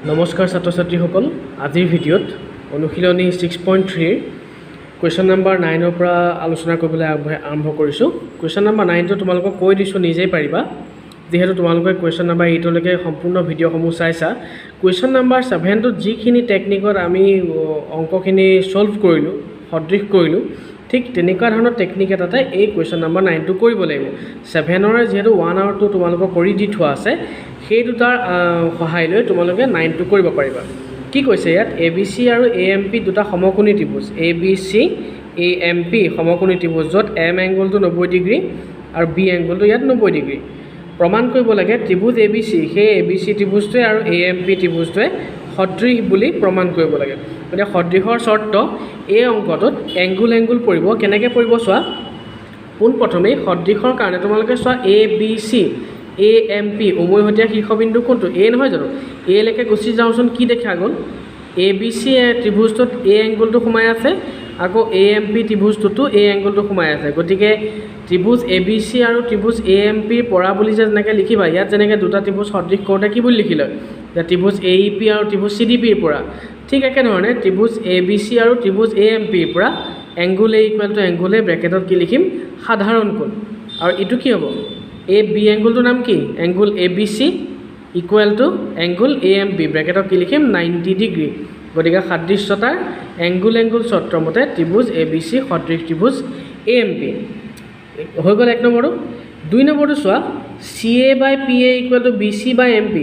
নমস্কাৰ ছাত্ৰ ছাত্ৰীসকল আজিৰ ভিডিঅ'ত অনুশীলনী 6.3 কুৱেশ্যন নম্বৰ 9 ৰ পৰা আলোচনা কৰিবলৈ আৰম্ভ কৰিছো কুৱেশ্যন নম্বৰ 9 টো তোমালোকক কৈ দিছো নিজেই পাৰিবা যেহেতু তোমালোকে কুৱেশ্যন নম্বৰ 8 লৈকে সম্পূৰ্ণ ভিডিঅ'সমূহ চাইছা কুৱেশ্যন নম্বৰ 7 টো যিখিনি টেকনিকত আমি অংকখিনি সলভ কৰিলো সদৃশ কৰিলো ঠিক তেনেকুৱা ধৰণৰ টেকনিক এটাতে এই কুৱেশ্যন নম্বৰ 9 টো কৰিব লাগিব 7 ৰ যেহেতু 1 আৰু 2 তোমালোকক কৰি দি থোৱা আছে সেই দুটাৰ সহায় লৈ তোমালোকে 9 টো কৰিব পাৰিবা কি কৈছে ইয়াত ABC আৰু AMP দুটা সমকোণী ত্ৰিভুজ ABC AMP সমকোণী ত্ৰিভুজ য'ত M এংগলটো 90 ডিগ্ৰী আৰু B এংগলটো ইয়াত 90 ডিগ্ৰী প্ৰমাণ কৰিব লাগে ত্ৰিভুজ ABC সেই ABC ত্ৰিভুজটোৱে আৰু AMP ত্ৰিভুজটোৱে সদৃশ বুলি প্ৰমাণ কৰিব লাগে মানে সদৃশৰ শৰ্ত এই অংকটোত এংগুল পৰিব কেনেকৈ পৰিব চোৱা পোন প্ৰথমে সদৃশৰ কাৰণে তোমালোকে চোৱা ABC AMP উমৈহতীয়া শীৰ্ষবিন্দু কোনটো A নহয় জানো A লৈকে গুচি যাওঁচোন কি দেখা গ'ল ABC ত্ৰিভুজটোত A এংগলটো সোমাই আছে আকৌ AMP ত্ৰিভুজটোতো A এংগলটো সোমাই আছে গতিকে ত্ৰিভুজ ABC আৰু ত্ৰিভুজ AMP পৰা বুলি যেনেকৈ লিখিবা ইয়াত যেনেকৈ দুটা ত্ৰিভুজ সদৃশ কৰোঁতে কি বুলি লিখিলে যে ত্ৰিভুজ AEP আৰু ত্ৰিভুজ CDP ৰ পৰা ঠিক একেধৰণে ত্ৰিভুজ ABC আৰু ত্ৰিভুজ AMP ৰ পৰা angle A equal to angle A ব্ৰেকেটত কি লিখিম সাধাৰণ কোণ আৰু ইটো কি হ'ব AB এংগুলটোৰ নাম কি angle ABC equal to angle AMP ব্ৰেকেটত কি লিখিম 90 ডিগ্ৰী গতিকে সাদৃশ্যতাৰ এংগুল চৰ্তৰ মতে ত্ৰিভুজ ABC সদৃশ ত্ৰিভুজ AMP হৈ গ'ল এক নম্বৰটো দুই নম্বৰটো চোৱা CA by PA equal to BC by MP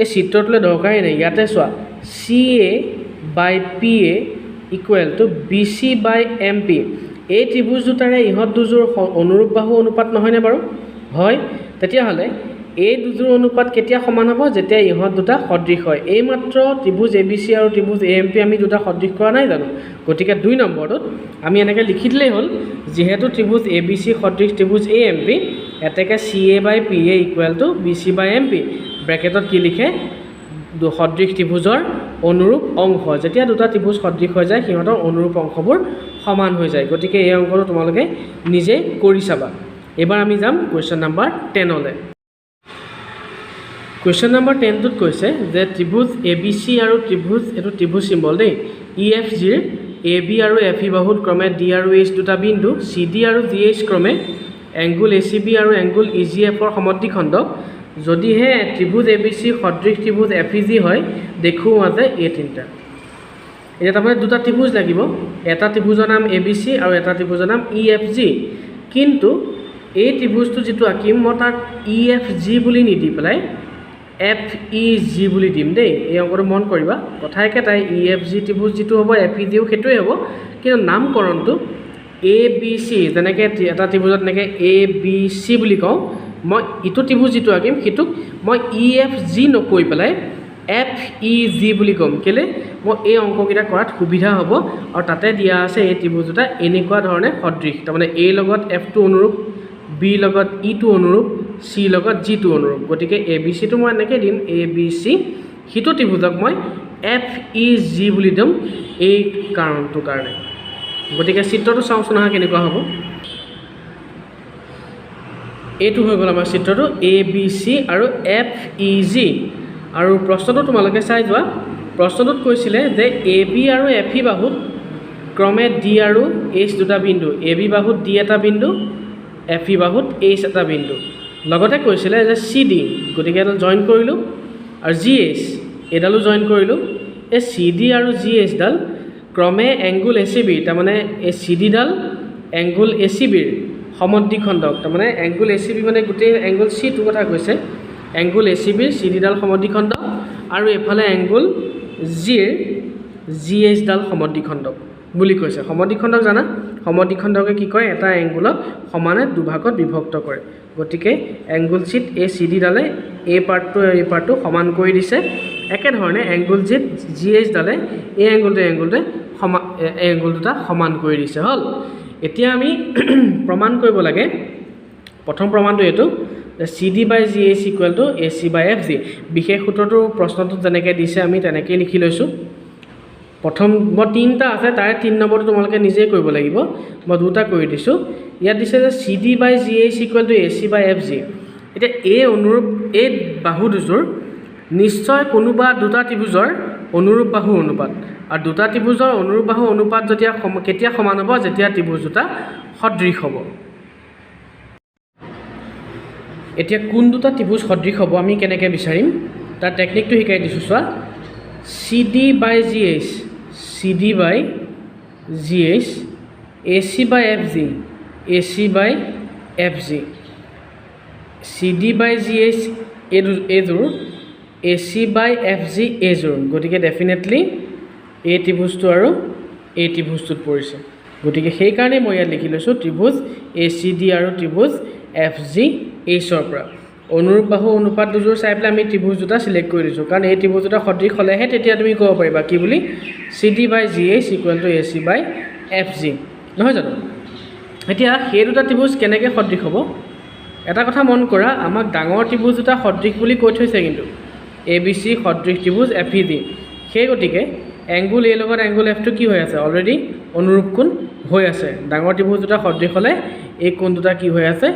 এই চিত্ৰটোলৈ দৰকাৰেই নাই ইয়াতে চোৱা CA by PA equal to BC by MP এই ত্ৰিভুজ দুটাৰে ইহঁত দুযোৰ অনুৰূপ বাহু অনুপাত নহয়নে বাৰু হয় তেতিয়াহ'লে এই দুযোৰ অনুপাত কেতিয়া সমান হ'ব যেতিয়া ইহঁত দুটা সদৃশ হয় এই মাত্ৰ ত্ৰিভুজ ABC আৰু ত্ৰিভুজ AMP আমি দুটা সদৃশ কৰা নাই জানো গতিকে দুই নম্বৰটোত আমি এনেকৈ লিখি দিলেই হ'ল যিহেতু ত্ৰিভুজ ABC সদৃশ ত্ৰিভুজ AMP এতেকে CA by PA equal to BC by MP ব্ৰেকেটত কি লিখে সদৃশ ত্ৰিভুজৰ অনুৰূপ অংশ যেতিয়া দুটা ত্ৰিভুজ সদৃশ হৈ যায় সিহঁতৰ অনুৰূপ অংশবোৰ সমান হৈ যায় গতিকে এই অংকটো তোমালোকে নিজে কৰি চাবা এবাৰ আমি যাম কুৱেশ্যন নম্বৰ 10 লৈ কুৱেশ্যন নম্বৰ 10 টোত কৈছে যে ত্ৰিভুজ ABC আৰু ত্ৰিভুজ চিম্বল দেই EFG ৰ AB আৰু FE বাহুত ক্ৰমে D আৰু H দুটা বিন্দু CD আৰু GH ক্ৰমে এংগুল ACB আৰু এংগুল EGF ৰ সমদ্বিখণ্ডক যদিহে ত্ৰিভুজ ABC সদৃশ ত্ৰিভুজ FEG হয় দেখুওৱা যে এই তিনিটা এটা তাৰমানে দুটা ত্ৰিভুজ লাগিব এটা ত্ৰিভুজৰ নাম ABC আৰু এটা ত্ৰিভুজৰ নাম EFG কিন্তু এই ত্ৰিভুজটো যেটো আঁকিম মই তাক EFG বুলি নিদি পেলাই FEG বুলি দিম দেই এই অংকটো মন কৰিবা কথা একেটাই EFG ত্ৰিভুজ যেটো হ'ব FEG ও সেইটোৱে হ'ব কিন্তু নামকৰণটো ABC যেনেকৈ এটা ত্ৰিভুজত এনেকৈ ABC বুলি কওঁ মই ইটো ত্ৰিভুজ যেটো আঁকিম সেইটোক মই EFG নকৈ পেলাই FEG বুলি ক'ম কেলে মই এই অংককেইটা কৰাত সুবিধা হ'ব আৰু তাতে দিয়া আছে এই ত্ৰিভুজ দুটা এনেকুৱা ধৰণে সদৃশ তাৰমানে A লগত F টো অনুৰূপ B লগত E টো অনুৰূপ C লগত G টো অনুৰূপ গতিকে ABC টো মই এনেকৈ দিম ABC হিটো ত্ৰিভুজক মই FEG বুলি দিম এই কাৰণটো কাৰণে গতিকে চিত্ৰটো চাওঁচোন আহা কেনেকুৱা হ'ব এইটো হৈ গ'ল আমাৰ চিত্ৰটো ABC আৰু FEG আৰু প্ৰশ্নটো তোমালোকে চাই যোৱা প্ৰশ্নটোত কৈছিলে যে AB আৰু FE বাহুত ক্ৰমে D আৰু H দুটা বিন্দু AB বাহুত D এটা বিন্দু FE বাহুত H এটা বিন্দু লগতে কৈছিলে যে CD গতিকে এডাল জইন কৰিলোঁ আৰু GH এডালো জইন কৰিলোঁ এই CD আৰু GH ডাল ক্ৰমে এংগুল ACB তাৰমানে এই CD ডাল এংগুল ACB ৰ সমদ্বিখণ্ডক তাৰমানে এংগুল ACB মানে গোটেই এংগুল C টো কথা কৈছে এংগুল ACB ৰ CD ডাল সমদ্বিখণ্ডক আৰু এফালে এংগুল G ৰ GH ডাল সমদ্বিখণ্ডক বুলি কৈছে সমদ্বিখণ্ডক জানা সমদ্বিখণ্ডকে কি কয় এটা এংগুলক সমানে দুভাগত বিভক্ত কৰে গতিকে এংগুল চিত এই CD ডালে এই পাৰ্টটো এই পাৰ্টটো সমান কৰি দিছে একেধৰণে এংগুল জিত GH ডালে এই এংগুল দুটা সমান কৰি দিছে হ'ল এতিয়া আমি প্ৰমাণ কৰিব লাগে প্ৰথম প্ৰমাণটো এইটো CD by GH equal to AC by FG বিশেষ সূত্ৰটো প্ৰশ্নটোত যেনেকৈ দিছে আমি তেনেকৈ লিখি লৈছোঁ প্ৰথম মই তিনিটা আছে তাৰে 3 নম্বৰটো তোমালোকে নিজেই কৰিব লাগিব মই দুটা কৰি দিছোঁ ইয়াত দিছে যে CD by GH equal to AC by FG এতিয়া এই অনুৰূপ এই বাহু দুযোৰ নিশ্চয় কোনোবা দুটা ত্ৰিভুজৰ অনুৰূপ বাহু অনুপাত আৰু দুটা ত্ৰিভুজৰ অনুৰূপ বাহু অনুপাত যেতিয়া কেতিয়া সমান হ'ব যেতিয়া ত্ৰিভুজ দুটা সদৃশ হ'ব এতিয়া কোন দুটা ত্ৰিভুজ সদৃশ হ'ব আমি কেনেকৈ বিচাৰিম তাৰ টেকনিকটো শিকাই দিছোঁ চোৱা CD by GH CD by GH AC by FG AC by FG CD by GH এইযোৰ AC by FG এইযোৰ গতিকে ডেফিনেটলি এই ত্ৰিভুজটো আৰু এই ত্ৰিভুজটোত পৰিছে গতিকে সেইকাৰণে মই ইয়াত লিখি লৈছোঁ ত্ৰিভুজ ACD আৰু ত্ৰিভুজ FG এইচৰ পৰা অনুৰূপ বাহু অনুপাত দুযোৰ চাই পেলাই আমি ত্ৰিভুজ দুটা সিলেক্ট কৰি দিছোঁ কাৰণ এই ত্ৰিভুজ দুটা সদৃশ হ'লেহে তেতিয়া তুমি ক'ব পাৰিবা কি বুলি CD by GH equal to AC by FG নহয় জানো এতিয়া সেই দুটা ত্ৰিভুজ কেনেকৈ সদৃশ হ'ব এটা কথা মন কৰা আমাক ডাঙৰ ত্ৰিভুজ দুটা সদৃশ বুলি কৈ থৈছে কিন্তু ABC সদৃশ ত্ৰিভুজ FED সেই গতিকে এংগুল A লগত এংগুল F টো কি হৈ আছে অলৰেডি অনুৰূপ কোণ হৈ আছে ডাঙৰ ত্ৰিভুজ দুটা সদৃশ হ'লে এই কোণ দুটা কি হৈ আছে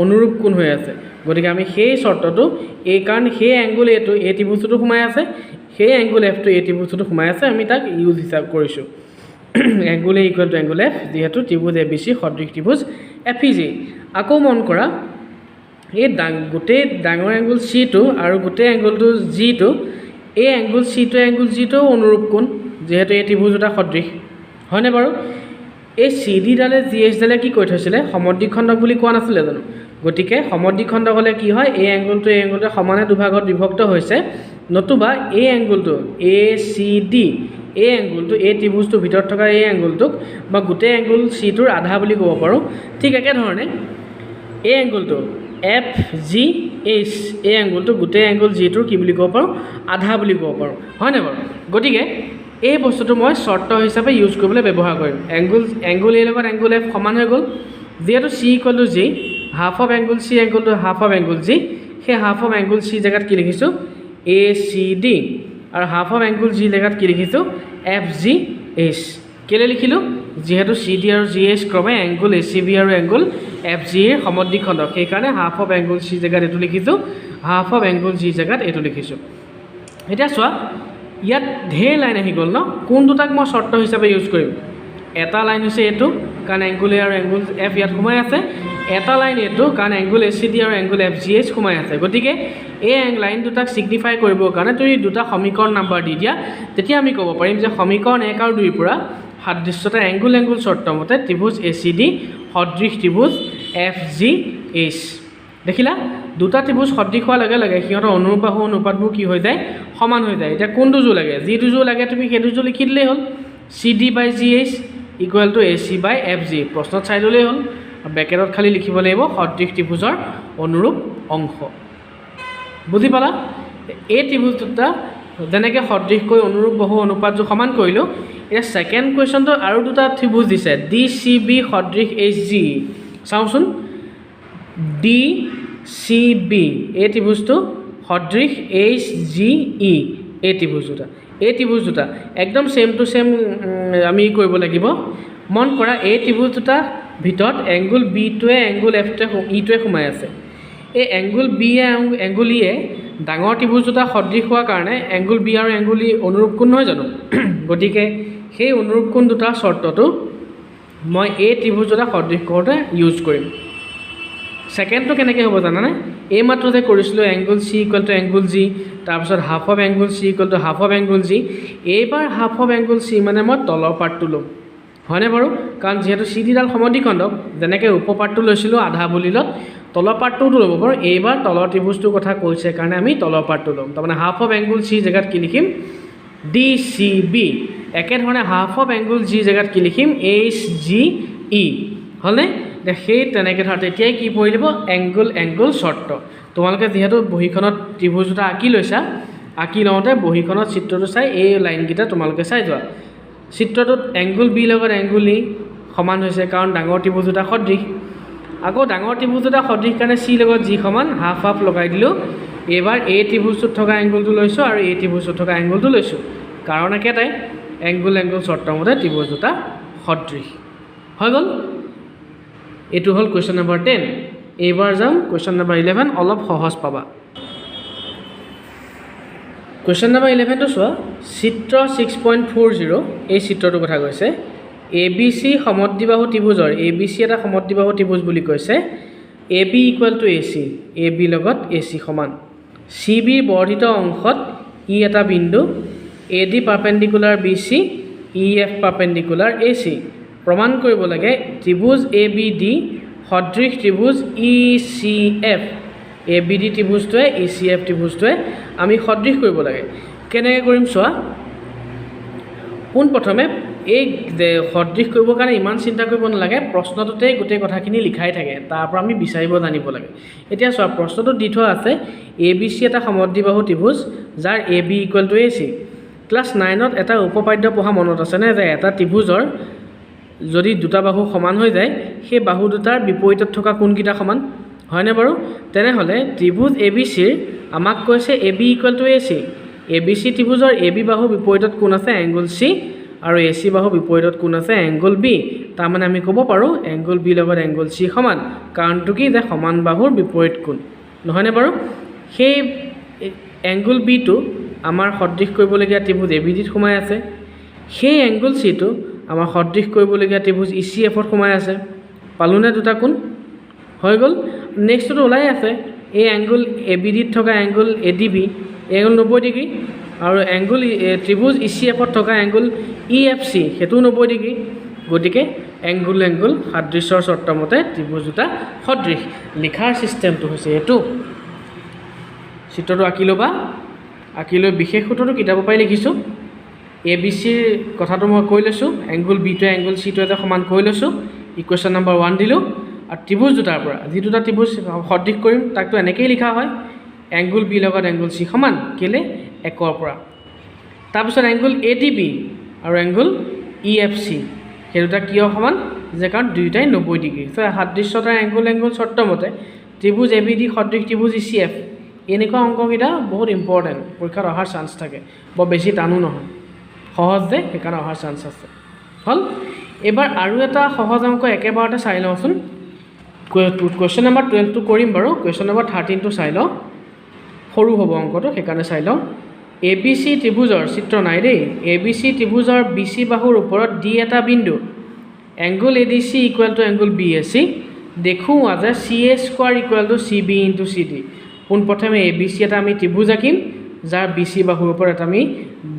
অনুৰূপ কোণ হৈ আছে গতিকে আমি সেই শৰ্তটো এই কাৰণ সেই এংগুল এটো এই ত্ৰিভুজটো সোমাই আছে সেই এংগুল F টো এই ত্ৰিভুজটো সোমাই আছে আমি তাক ইউজ হিচাপ কৰিছোঁ angle A equal to angle F যেহেতু ত্ৰিভুজ ABC সদৃশ ত্ৰিভুজ FEG আকৌ মন কৰা এই গোটেই ডাঙৰ এংগুল C টো আৰু গোটেই এংগুলটো G টো এই এংগুল C টো এংগুল G টো অনুৰূপ কোণ যেহেতু এই ত্ৰিভুজ দুটা সদৃশ হয়নে বাৰু এই CD ডালে GH ডালে কি কৈ থৈছিলে সমদ্বিখণ্ডক বুলি কোৱা নাছিলে জানো গতিকে সমদ্বিখণ্ডক হ'লে কি হয় এই এংগুলটো সমানে দুভাগত বিভক্ত হৈছে নতুবা এই এংগুলটো ACD এই এংগুলটো এই ত্ৰিভুজটোৰ ভিতৰত থকা এই এংগুলটোক বা গোটেই এংগুল C টোৰ আধা বুলি ক'ব পাৰোঁ ঠিক একেধৰণে এই এংগুলটো FGH এই এংগুলটো গোটেই এংগুল G টোৰ কি বুলি ক'ব পাৰোঁ আধা বুলি ক'ব পাৰোঁ হয়নে বাৰু গতিকে এই বস্তুটো মই শৰ্ত হিচাপে ইউজ কৰিবলৈ ব্যৱহাৰ কৰিম এংগুল A লগত এংগুল F সমান হৈ গ'ল যেহেতু C equal to G half of angle C angle to half of angle G সেই হাফ অফ এংগুল C জেগাত কি লিখিছোঁ ACD আৰু হাফ অফ এংগুল G জেগাত কি লিখিছোঁ FGH কেলৈ লিখিলোঁ যেহেতু CD আৰু GH ক্ৰমে এংগুল ACB আৰু এংগুল FG ৰ সমদ্বিখণ্ডক সেইকাৰণে হাফ অফ এংগুল C জেগাত এইটো লিখিছোঁ হাফ অফ এংগুল G জেগাত এইটো লিখিছোঁ এতিয়া চোৱা ইয়াত ঢেৰ লাইন আহি গ'ল ন কোন দুটাক মই শৰ্ত হিচাপে ইউজ কৰিম এটা লাইন হৈছে এইটো কাৰণ এংগুল A আৰু এংগুল F ইয়াত সোমাই আছে এটা লাইন এইটো কাৰণ এংগুল ACD আৰু এংগুল FGH সোমাই আছে গতিকে এই লাইন দুটাক সিগনিফাই কৰিবৰ কাৰণে তুমি দুটা সমীকৰণ নাম্বাৰ দি দিয়া তেতিয়া আমি ক'ব পাৰিম যে সমীকৰণ 1 আৰু 2 পৰা সাদৃশ্যতা এংগুল শৰ্ত মতে ত্ৰিভুজ ACD সদৃশ ত্ৰিভুজ FGH দেখিলা দুটা ত্ৰিভুজ সদৃশ হোৱাৰ লগে লগে সিহঁতৰ অনুৰূপ বাহু অনুপাতবোৰ কি হৈ যায় সমান হৈ যায় এতিয়া কোন দুযোৰ লাগে যি দুযোৰ লাগে তুমি সেই দুযোৰ লিখি দিলেই হ'ল CD by GH equal to AC by FG প্ৰশ্নত চাই ল'লেই হ'ল ব্ৰেকেটত খালি লিখিব লাগিব সদৃশ ত্ৰিভুজৰ অনুৰূপ অংশ বুজি পালা এই ত্ৰিভুজ দুটা যেনেকৈ সদৃশকৈ অনুৰূপ বাহু অনুপাতযোৰ সমান কৰিলোঁ এতিয়া ছেকেণ্ড কুৱেশ্যনটো আৰু দুটা ত্ৰিভুজ দিছে DCB সদৃশ HG চাওঁচোন DCB এই ত্ৰিভুজটো সদৃশ HGE এই ত্ৰিভুজ দুটা একদম সেম টু সেম আমি কৰিব লাগিব মন কৰা এই ত্ৰিভুজ দুটা ভিতৰত এংগুল B টোৱে এংগুল F টোৱে সোমাই আছে এই এংগুল B এংগুল E ডাঙৰ ত্ৰিভুজ দুটা সদৃশ হোৱাৰ কাৰণে এংগুল B আৰু এংগুল E অনুৰূপ কোণ নহয় জানো গতিকে সেই অনুৰূপ কোণ দুটা শৰ্তটো মই এই ত্ৰিভুজ দুটা সদৃশ কৰোঁতে ইউজ কৰিম সেকেন্ডটো কেনেকৈ হ'ব জানানে এই মাত্ৰ যে কৰিছিলোঁ angle C equal to angle G তাৰপিছত half of angle C equal to half of angle G এইবাৰ হাফ অফ এংগুল C মানে মই তলৰ পাৰ্টটো ল'ম হয়নে বাৰু কাৰণ যেহেতু CD ডাল সমদ্বিখণ্ডক যেনেকৈ ওপৰ পাৰ্টটো লৈছিলোঁ আধা বুলি লত তলৰ পাৰ্টটোতো ল'ব পাৰোঁ এইবাৰ তলৰ ত্ৰিভুজটোৰ কথা কৈছে কাৰণে আমি তলৰ পাৰ্টটো ল'ম তাৰমানে হাফ অফ এংগুল C জেগাত কি লিখিম DCB একেধৰণে হাফ অফ এংগুল G জেগাত কি লিখিম HGE হ'লনে সেই তেনেকৈ ধৰা তেতিয়াই কি পৰি দিব এংগুল শৰ্ত তোমালোকে যেহেতু বহীখনত ত্ৰিভুজ দুটা আঁকি লৈছা আঁকি লওঁতে বহীখনত চিত্ৰটো চাই এই লাইনকেইটা তোমালোকে চাই যোৱা চিত্ৰটোত এংগুল B লগত এংগুল E সমান হৈছে কাৰণ ডাঙৰ ত্ৰিভুজ দুটা সদৃশ আকৌ ডাঙৰ ত্ৰিভুজ দুটা সদৃশ কাৰণে C লগত G সমান হাফ হাফ লগাই দিলোঁ এইবাৰ এই ত্ৰিভুজটোত থকা এংগুলটো লৈছোঁ আৰু এই ত্ৰিভুজটোত থকা এংগুলটো লৈছোঁ কাৰণ একেটাই এংগুল শৰ্তৰ মতে ত্ৰিভুজ দুটা সদৃশ হৈ গ'ল এইটো হ'ল কুৱেশ্যন নম্বৰ 10 এইবাৰ যাম কুৱেশ্যন নম্বৰ 11 অলপ সহজ পাবা কুৱেশ্যন নম্বৰ 11টো চোৱা চিত্ৰ 6.40 এই চিত্ৰটোৰ কথা কৈছে এ বি চি সমদ্বিবাহু ত্ৰিভুজৰ এ বি চি এটা সমদ্বিবাহু ত্ৰিভুজ বুলি কৈছে A B equal to A C A B লগত এ চি সমান চি বিৰ বৰ্ধিত অংশত ই এটা বিন্দু A D perpendicular B C E F perpendicular A C প্ৰমাণ কৰিব লাগে ত্ৰিভুজ এ বি ডি সদৃশ ত্ৰিভুজ E C F A B D ত্ৰিভুজটোৱে ই চি এফ ত্ৰিভুজটোৱে আমি সদৃশ কৰিব লাগে কেনেকৈ কৰিম চোৱা পোনপ্ৰথমে এই সদৃশ কৰিবৰ কাৰণে ইমান চিন্তা কৰিব নালাগে প্ৰশ্নটোতেই গোটেই কথাখিনি লিখাই থাকে তাৰ পৰা আমি বিচাৰিব জানিব লাগে এতিয়া চোৱা প্ৰশ্নটো দি থোৱা আছে এ বি চি এটা সমদ্বিবাহু ত্ৰিভুজ যাৰ A B equal to A C class 9ত এটা উপপাদ্য পঢ়া মনত আছেনে যে এটা ত্ৰিভুজৰ যদি দুটা বাহু সমান হৈ যায় সেই বাহু দুটাৰ বিপৰীতত থকা কোনকেইটা সমান হয়নে বাৰু তেনেহ'লে ত্ৰিভুজ এ বি চিৰ আমাক কৈছে A B equal to A C A B C ত্ৰিভুজৰ এ বি বাহু বিপৰীতত কোন আছে এংগুল চি আৰু এ চি বাহু বিপৰীতত কোন আছে এংগুল বি তাৰমানে আমি ক'ব পাৰোঁ এংগুল বি লগত এংগুল চি সমান কাৰণটো কি যে সমান বাহুৰ বিপৰীত কোণ নহয়নে বাৰু সেই এংগুল বিটো আমাৰ সদৃশ কৰিবলগীয়া ত্ৰিভুজ এ বি ডিত সোমাই আছে সেই এংগুল চিটো আমাৰ সদৃশ কৰিবলগীয়া ত্ৰিভুজ ই চি এফত সোমাই আছে পালোঁনে দুটা কোণ হৈ গ'ল নেক্সটটো ওলাই আছে এই এংগুল এ বি ডিত থকা angle A D B angle 90 degree আৰু এংগুল ত্ৰিভুজ ই চি এফত থকা এংগুল ই এফ চি সেইটোও 90 ডিগ্ৰী গতিকে এংগুল সাদৃশ্যৰ চৰ্তমতে ত্ৰিভুজ দুটা সদৃশ লিখাৰ ছিষ্টেমটো হৈছে এইটো চিত্ৰটো আঁকি ল'বা আঁকি লৈ বিশেষ সূত্ৰটো কিতাপৰ পৰাই লিখিছোঁ এ বি চিৰ কথাটো মই কৈ লৈছোঁ এংগুল বিটোৱে এংগুল চিটোৱে যে সমান কৈ লৈছোঁ ইকুৱেশ্যন নম্বৰ 1 দিলোঁ আৰু ত্ৰিভুজ দুটাৰ পৰা যি দুটা ত্ৰিভুজ সদৃশ কৰিম তাকতো এনেকৈয়ে লিখা হয় এংগুল বি লগত এংগুল চি সমান কেলে একৰ পৰা তাৰপিছত এংগুল এ ডি বি আৰু এংগুল ই এফ চি সেই দুটা কিয় সমান যে কাৰণ দুয়োটাই 90 ডিগ্ৰী চ' সাদৃশ্যতাৰ এংগুল চৰ্তমতে ত্ৰিভুজ এ বি ডি সদৃশ ত্ৰিভুজ ই চি এফ এনেকুৱা অংককেইটা বহুত ইম্পৰ্টেণ্ট পৰীক্ষাত অহাৰ চান্স থাকে বৰ বেছি টানো নহয় সহজ যে সেইকাৰণে অহাৰ চান্স আছে হ'ল এইবাৰ আৰু এটা সহজ অংক একেবাৰতে চাই লওঁচোন কুৱেশ্যন নম্বৰ 12টো কৰিম বাৰু কুৱেশ্যন নম্বৰ 13টো চাই লওঁ সৰু হ'ব অংকটো সেইকাৰণে চাই লওঁ এ বি চি ত্ৰিভুজৰ চিত্ৰ নাই দেই এ বি চি ত্ৰিভুজৰ বি চি বাহুৰ ওপৰত ডি এটা বিন্দু angle A D C equal to angle B A C দেখোঁ যে C A square equal to C B into C D পোনপ্ৰথমে এ বি চি এটা আমি ত্ৰিভুজ আঁকিম যাৰ বি চি বাহুৰ ওপৰত আমি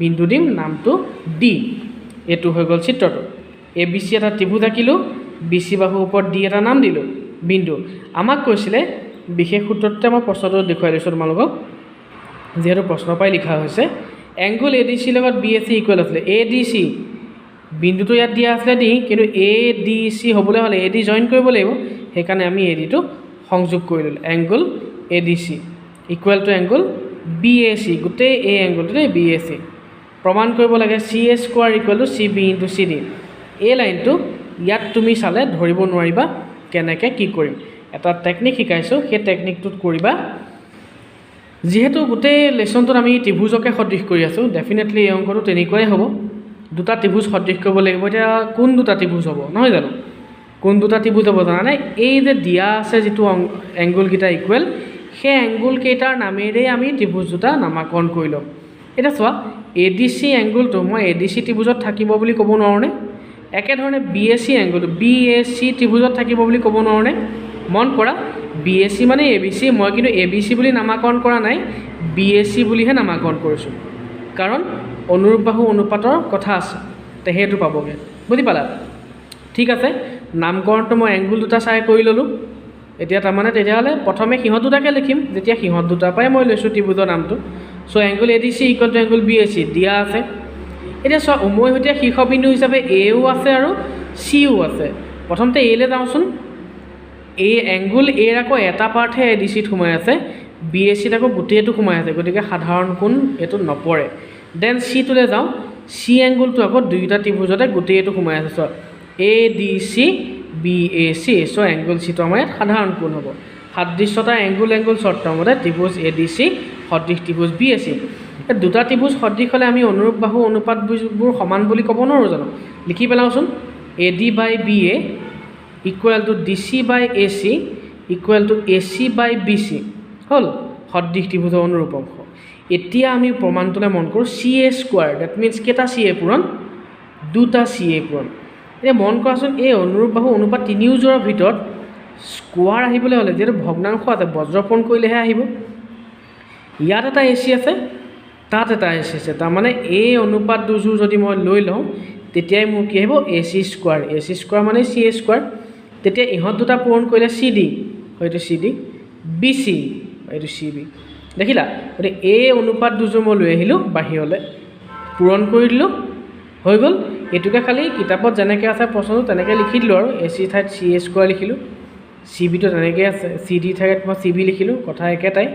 বিন্দু দিম নামটো ডি এইটো হৈ গ'ল চিত্ৰটো এ বি চি এটা ত্ৰিভুজ আঁকিলোঁ বি চি বাহুৰ ওপৰত ডি এটা নাম দিলোঁ বিন্দু আমাক কৈছিলে বিশেষ সূত্ৰতে মই প্ৰশ্নটো দেখুৱাই দিছোঁ তোমালোকক যিহেতু প্ৰশ্নৰ পৰাই লিখা হৈছে এংগুল এ ডি চিৰ লগত বি এ চি ইকুৱেল আছিলে এ ডি চি বিন্দুটো ইয়াত দিয়া আছিলে ডি কিন্তু এ ডি চি হ'বলৈ হ'লে এ ডি জইন কৰিব লাগিব সেইকাৰণে আমি এ ডিটো সংযোগ কৰি ল'লোঁ angle A D C equal to angle B A C গোটেই এই এংগুলটো দেই বি এ চি প্ৰমাণ কৰিব লাগে C A square equal to C B into C D এই লাইনটো ইয়াত তুমি চালে ধৰিব নোৱাৰিবা কেনেকৈ কি কৰিম এটা টেকনিক শিকাইছোঁ সেই টেকনিকটোত কৰিবা যিহেতু গোটেই লেচনটোত আমি ত্ৰিভুজকে সদৃশ কৰি আছোঁ ডেফিনেটলি এই অংকটো তেনেকুৱাই হ'ব দুটা ত্ৰিভুজ সদৃশ কৰিব লাগিব এতিয়া কোন দুটা ত্ৰিভুজ হ'ব নহয় জানো কোন দুটা ত্ৰিভুজ হ'ব জানানে এই যে দিয়া আছে যিটো এংগুলকেইটা ইকুৱেল সেই এংগুলকেইটাৰ নামেৰেই আমি ত্ৰিভুজ দুটা নামাকৰণ কৰি ল'ম এতিয়া চোৱা এ ডি চি এংগুলটো মই এ ডি চি ত্ৰিভুজত থাকিব বুলি ক'ব নোৱাৰোঁনে একেধৰণে B A C এংগুলটো B A C ত্ৰিভুজত থাকিব বুলি ক'ব নোৱাৰোঁনে মন কৰা বি এ চি মানে এ বি চি মই কিন্তু এ বি চি বুলি নামাকৰণ কৰা নাই বি এ চি বুলিহে নামাকৰণ কৰিছোঁ কাৰণ অনুৰূপ বাহু অনুপাতৰ কথা আছে তে সেইটো পাবগৈ বুজি পালা ঠিক আছে নামকৰণটো মই এংগুল দুটা চাই কৰি ল'লোঁ এতিয়া তাৰমানে তেতিয়াহ'লে প্ৰথমে সিহঁত দুটাকে লিখিম যেতিয়া সিহঁত দুটাৰ পৰাই মই লৈছোঁ ত্ৰিভুজৰ নামটো চ' angle A D C equal to angle B A C দিয়া আছে এতিয়া চোৱা উমৈহতীয়া শীৰ্ষবিন্দু হিচাপে এও আছে আৰু চিও আছে প্ৰথমতে এলৈ যাওঁচোন এই এংগুল এৰ আকৌ এটা পাৰ্টহে এ ডি চিত সোমাই আছে বি এ চিত আকৌ গোটেইটো সোমাই আছে গতিকে সাধাৰণ কোণ এইটো নপৰে দেন চিটোলৈ যাওঁ চি এংগুলটো আকৌ দুয়োটা ত্ৰিভুজতে গোটেইটো সোমাই আছে চোৱা A D C B A C চ' এংগুল চিটো আমাৰ ইয়াত সাধাৰণ কোণ হ'ব সাদৃশ্যতা এংগুল চৰ্তমতে ত্ৰিভুজ এ ডি চি সদৃশ ত্ৰিভুজ বি এ চি দুটা ত্ৰিভুজ সদৃশ হ'লে আমি অনুৰূপ বাহু অনুপাতবোৰ সমান বুলি ক'ব নোৱাৰোঁ জানো লিখি পেলাওঁচোন A D by B A equal to D C by A C equal to A C by B C হ'ল সদৃশ ত্ৰিভুজৰ অনুৰূপ অংশ এতিয়া আমি প্ৰমাণটোলৈ মন কৰোঁ C A square that means কেইটা চি এ পূৰণ দুটা চি এ পূৰণ এতিয়া মন কৰাচোন এই অনুৰূপ বাহু অনুপাত তিনিওযোৰৰ ভিতৰত স্কোৱাৰ আহিবলৈ হ'লে যিহেতু ভগ্নাংশ আছে বজ্ৰপূৰণ কৰিলেহে আহিব ইয়াত এটা এ চি আছে তাত এটা এ চি আছে তাৰমানে এই অনুপাত দুযোৰ যদি মই লৈ লওঁ তেতিয়াই মোৰ কি আহিব এ চি স্কোৱাৰ মানে চি এ স্কোৱাৰ তেতিয়া ইহঁত দুটা পূৰণ কৰিলে চি ডি হয়তো চি ডি বি চি এইটো চি বি দেখিলা গতিকে এই অনুপাত দুযোৰ মই লৈ আহিলোঁ বাহিৰলৈ পূৰণ কৰি দিলোঁ হৈ গ'ল এইটোকে খালি কিতাপত যেনেকৈ আছে প্ৰশ্নটো তেনেকৈ লিখি দিলোঁ আৰু এ চি ঠাইত চি এ স্কোৱাৰ লিখিলোঁ চি বিটো তেনেকৈ আছে চি ডি ঠাইত মই চি বি লিখিলোঁ কথা একেটাই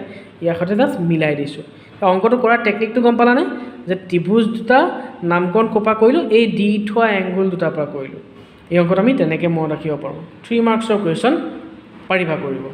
ইয়াৰ সৈতে জাষ্ট মিলাই দিছোঁ অংকটো কৰাৰ টেকনিকটো গম পালানে যে ত্ৰিভুজ দুটা নামকৰণ ক'ৰপৰা কৰিলোঁ এই দি থোৱা এংগুল দুটাৰ পৰা কৰিলোঁ এই অংকটো আমি তেনেকৈ মনত ৰাখিব পাৰোঁ 3 মাৰ্কছৰ কুৱেশ্যন পাৰিবা কৰিব